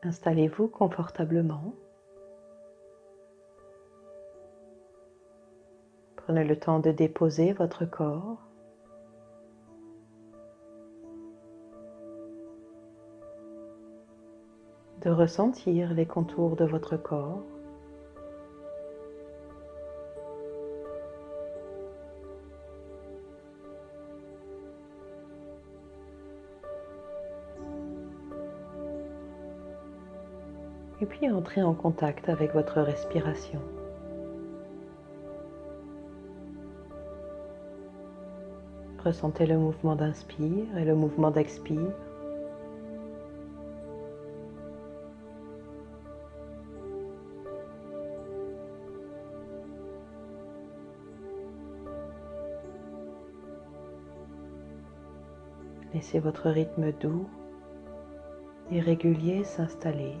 Installez-vous confortablement. Prenez le temps de déposer votre corps. De ressentir les contours de votre corps. Et puis entrez en contact avec votre respiration. Ressentez le mouvement d'inspire et le mouvement d'expire. Laissez votre rythme doux et régulier s'installer.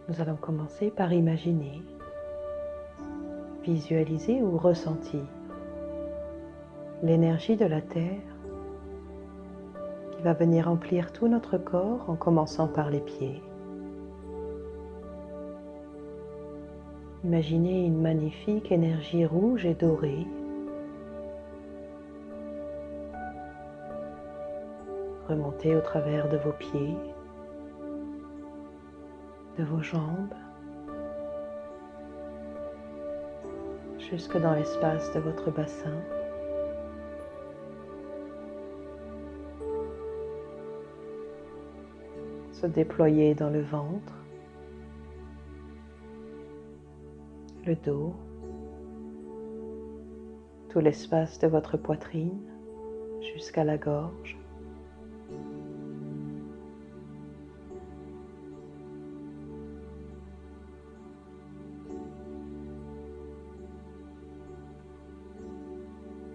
Nous allons commencer par imaginer, visualiser ou ressentir l'énergie de la Terre qui va venir remplir tout notre corps en commençant par les pieds. Imaginez une magnifique énergie rouge et dorée remonter au travers de vos pieds, de vos jambes, jusque dans l'espace de votre bassin. Se déployer dans le ventre, le dos, tout l'espace de votre poitrine jusqu'à la gorge.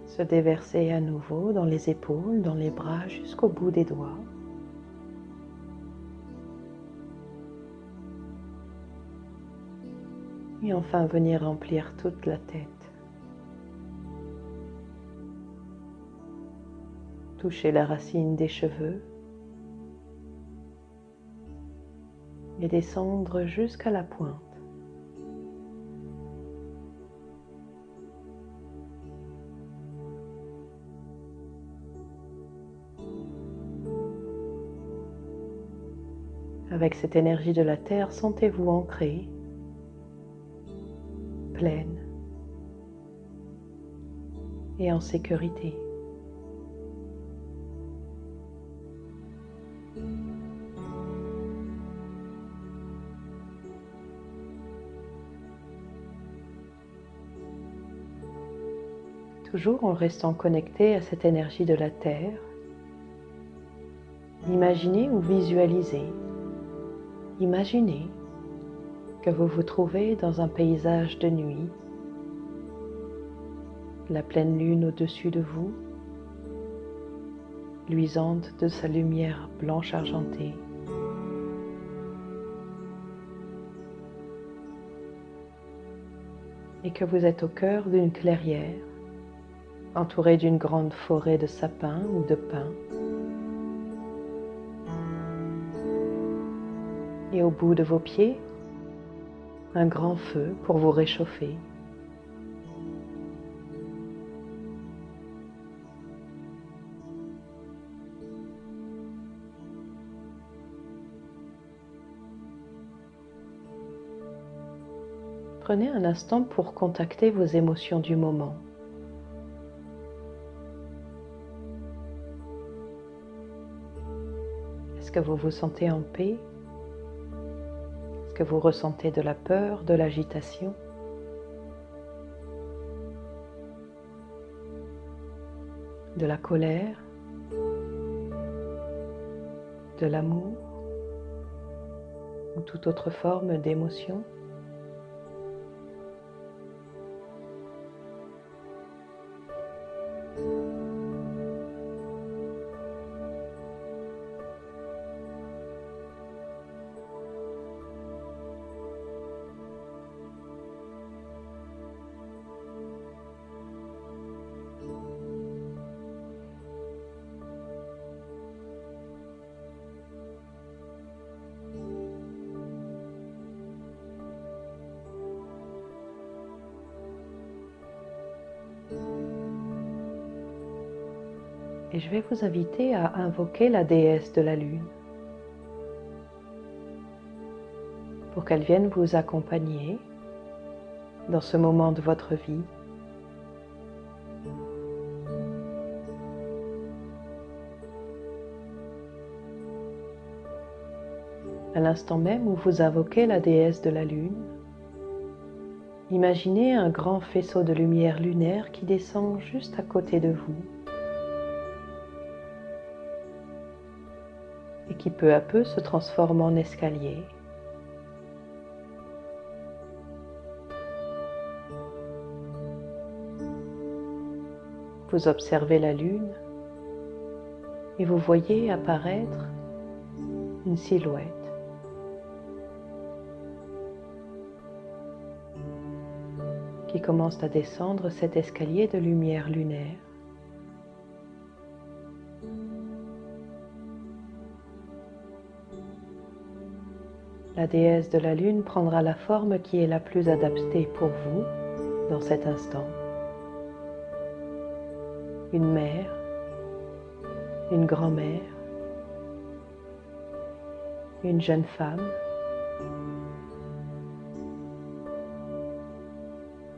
Se déverser à nouveau dans les épaules, dans les bras jusqu'au bout des doigts. Et enfin venir remplir toute la tête. Toucher la racine des cheveux et descendre jusqu'à la pointe. Avec cette énergie de la Terre, sentez-vous ancré, pleine et en sécurité. Toujours en restant connecté à cette énergie de la Terre, imaginez ou visualisez. Imaginez que vous vous trouvez dans un paysage de nuit, la pleine lune au-dessus de vous, luisante de sa lumière blanche argentée. Et que vous êtes au cœur d'une clairière, entouré d'une grande forêt de sapins ou de pins. Et au bout de vos pieds, un grand feu pour vous réchauffer. Prenez un instant pour contacter vos émotions du moment. que vous vous sentez en paix? Est-ce que vous ressentez de la peur, de l'agitation? De la colère? De l'amour? Ou toute autre forme d'émotion? Et je vais vous inviter à invoquer la déesse de la lune pour qu'elle vienne vous accompagner dans ce moment de votre vie. À l'instant même où vous invoquez la déesse de la lune, imaginez un grand faisceau de lumière lunaire qui descend juste à côté de vous et qui peu à peu se transforme en escalier. Vous observez la lune et vous voyez apparaître une silhouette. Qui commence à descendre cet escalier de lumière lunaire. La déesse de la lune prendra la forme qui est la plus adaptée pour vous dans cet instant. Une mère, une grand-mère, une jeune femme.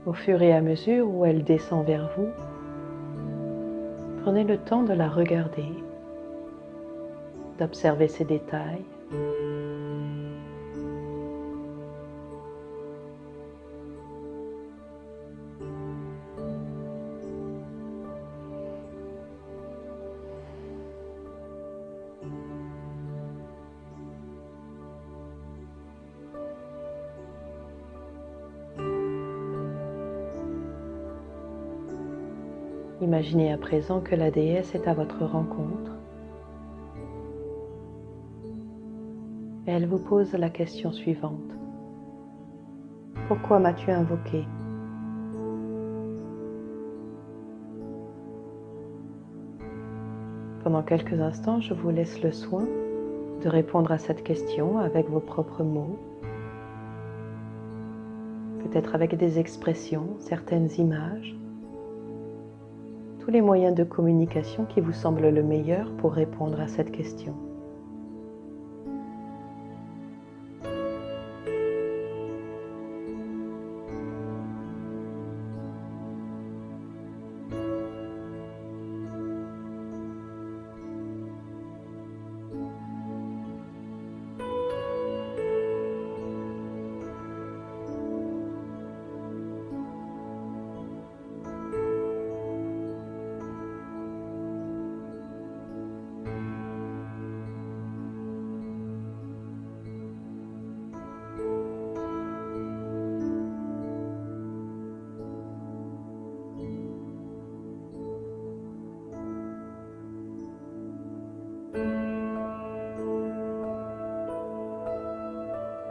Au fur et à mesure où elle descend vers vous, prenez le temps de la regarder, d'observer ses détails. Imaginez à présent que la déesse est à votre rencontre et elle vous pose la question suivante. Pourquoi m'as-tu invoqué? Pendant quelques instants, je vous laisse le soin de répondre à cette question avec vos propres mots, peut-être avec des expressions, certaines images, tous les moyens de communication qui vous semblent le meilleur pour répondre à cette question.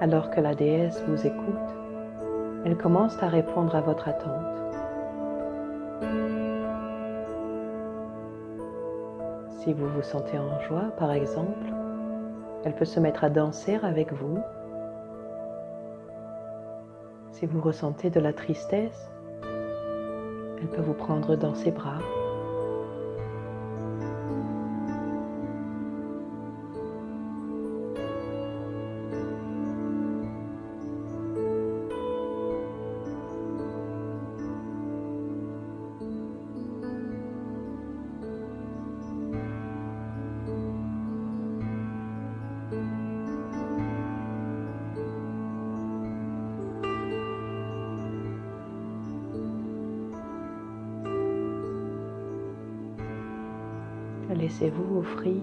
Alors que la déesse vous écoute, elle commence à répondre à votre attente. Si vous vous sentez en joie, par exemple, elle peut se mettre à danser avec vous. Si vous ressentez de la tristesse, elle peut vous prendre dans ses bras. Laissez-vous offrir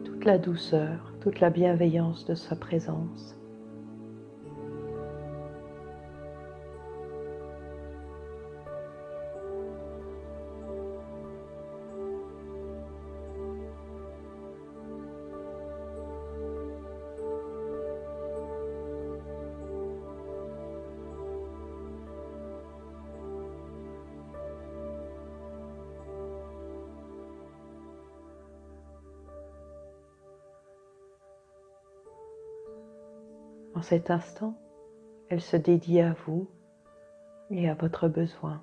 toute la douceur, toute la bienveillance de sa présence. En cet instant, elle se dédie à vous et à votre besoin,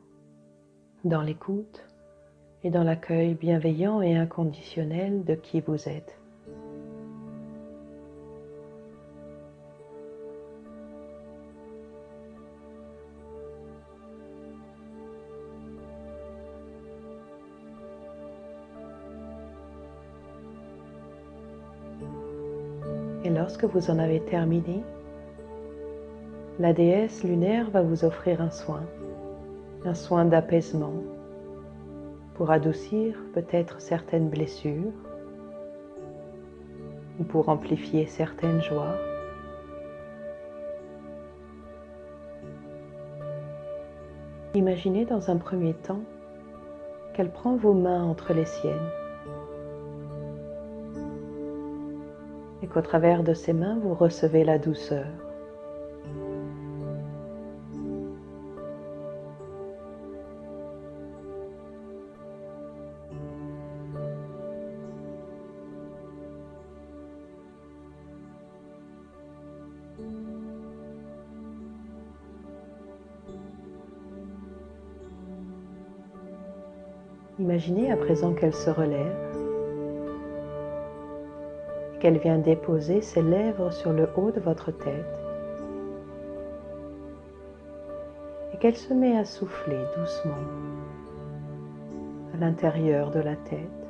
dans l'écoute et dans l'accueil bienveillant et inconditionnel de qui vous êtes. Et lorsque vous en avez terminé, la déesse lunaire va vous offrir un soin d'apaisement pour adoucir peut-être certaines blessures ou pour amplifier certaines joies. Imaginez dans un premier temps qu'elle prend vos mains entre les siennes et qu'au travers de ses mains, vous recevez la douceur. Imaginez à présent qu'elle se relève et qu'elle vient déposer ses lèvres sur le haut de votre tête et qu'elle se met à souffler doucement à l'intérieur de la tête.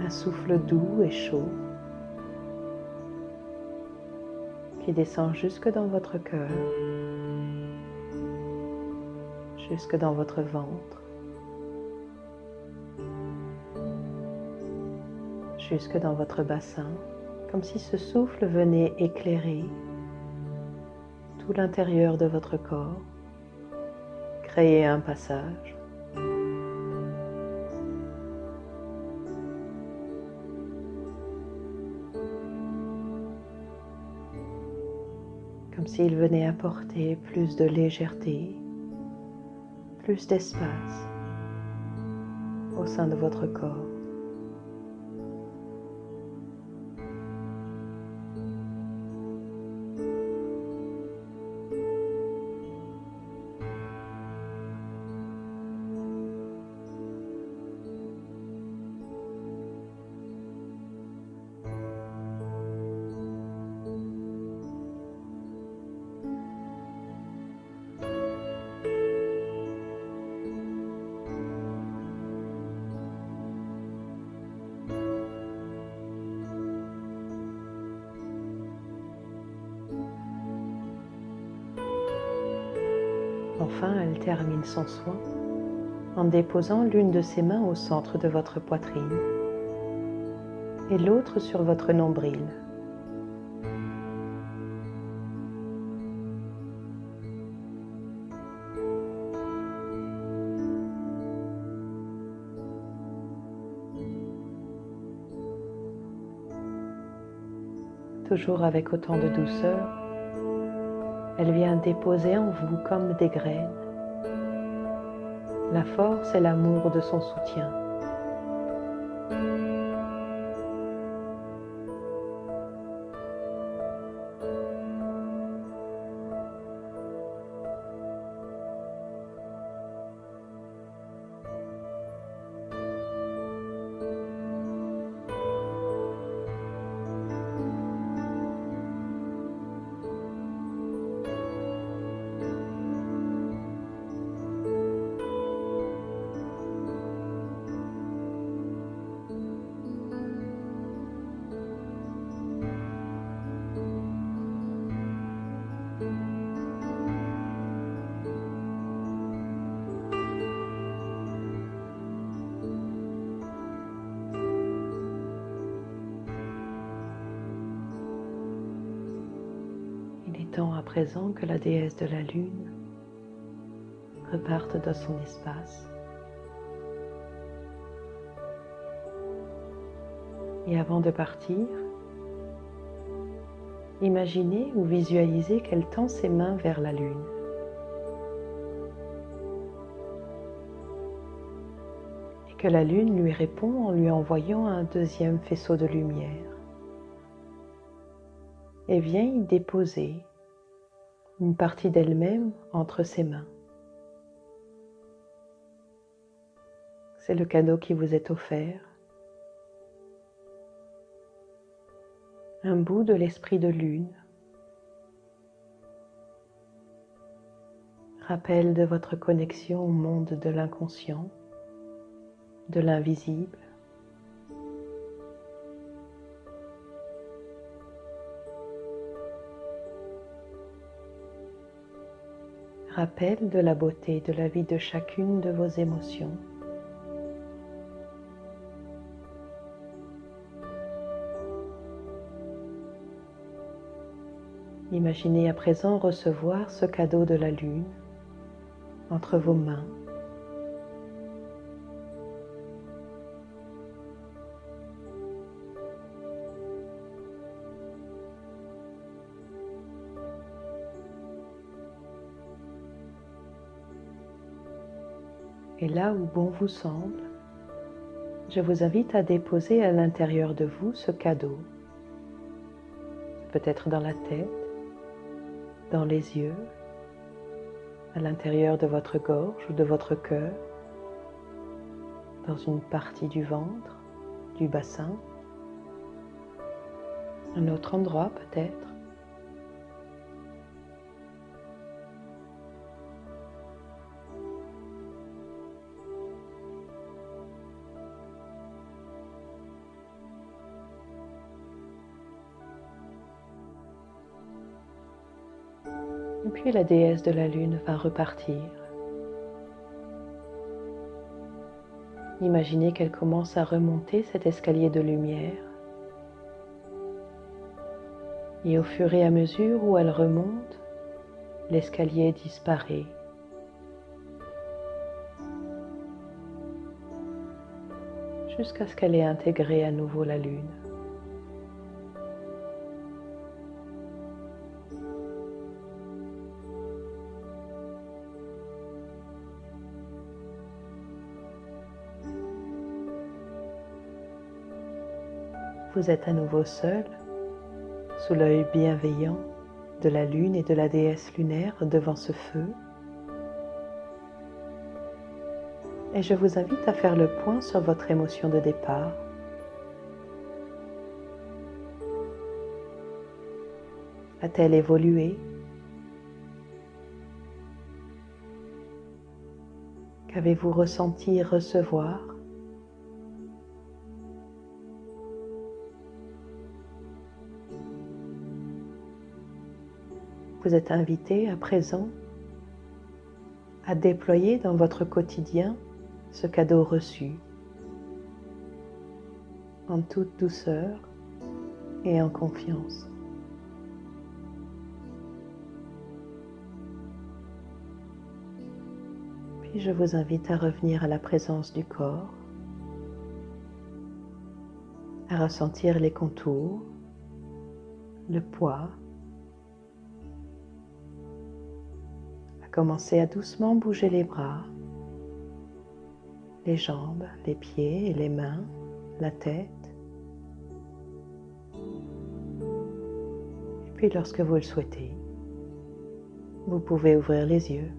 Un souffle doux et chaud qui descend jusque dans votre cœur, jusque dans votre ventre, jusque dans votre bassin, comme si ce souffle venait éclairer tout l'intérieur de votre corps, créer un passage. Comme s'il venait apporter plus de légèreté, plus d'espace au sein de votre corps. Enfin, elle termine son soin en déposant l'une de ses mains au centre de votre poitrine et l'autre sur votre nombril. Toujours avec autant de douceur, elle vient déposer en vous comme des graines la force et l'amour de son soutien. permettant à présent que la déesse de la lune reparte dans son espace. Et avant de partir, imaginez ou visualisez qu'elle tend ses mains vers la lune. Et que la lune lui répond en lui envoyant un deuxième faisceau de lumière. Et vient y déposer une partie d'elle-même entre ses mains. C'est le cadeau qui vous est offert. Un bout de l'esprit de lune, rappel de votre connexion au monde de l'inconscient, de l'invisible. Rappel de la beauté de la vie de chacune de vos émotions. Imaginez à présent recevoir ce cadeau de la lune entre vos mains. Et là où bon vous semble, je vous invite à déposer à l'intérieur de vous ce cadeau. Peut-être dans la tête, dans les yeux, à l'intérieur de votre gorge ou de votre cœur, dans une partie du ventre, du bassin, un autre endroit peut-être. Et puis la déesse de la lune va repartir. Imaginez qu'elle commence à remonter cet escalier de lumière. Et au fur et à mesure où elle remonte, l'escalier disparaît. Jusqu'à ce qu'elle ait intégré à nouveau la lune. Vous êtes à nouveau seul, sous l'œil bienveillant de la lune et de la déesse lunaire devant ce feu. Et je vous invite à faire le point sur votre émotion de départ. A-t-elle évolué? Qu'avez-vous ressenti recevoir? Vous êtes invité à présent à déployer dans votre quotidien ce cadeau reçu en toute douceur et en confiance. Puis je vous invite à revenir à la présence du corps, à ressentir les contours, le poids, à commencer à doucement bouger les bras, les jambes, les pieds et les mains, la tête. Et puis lorsque vous le souhaitez, vous pouvez ouvrir les yeux.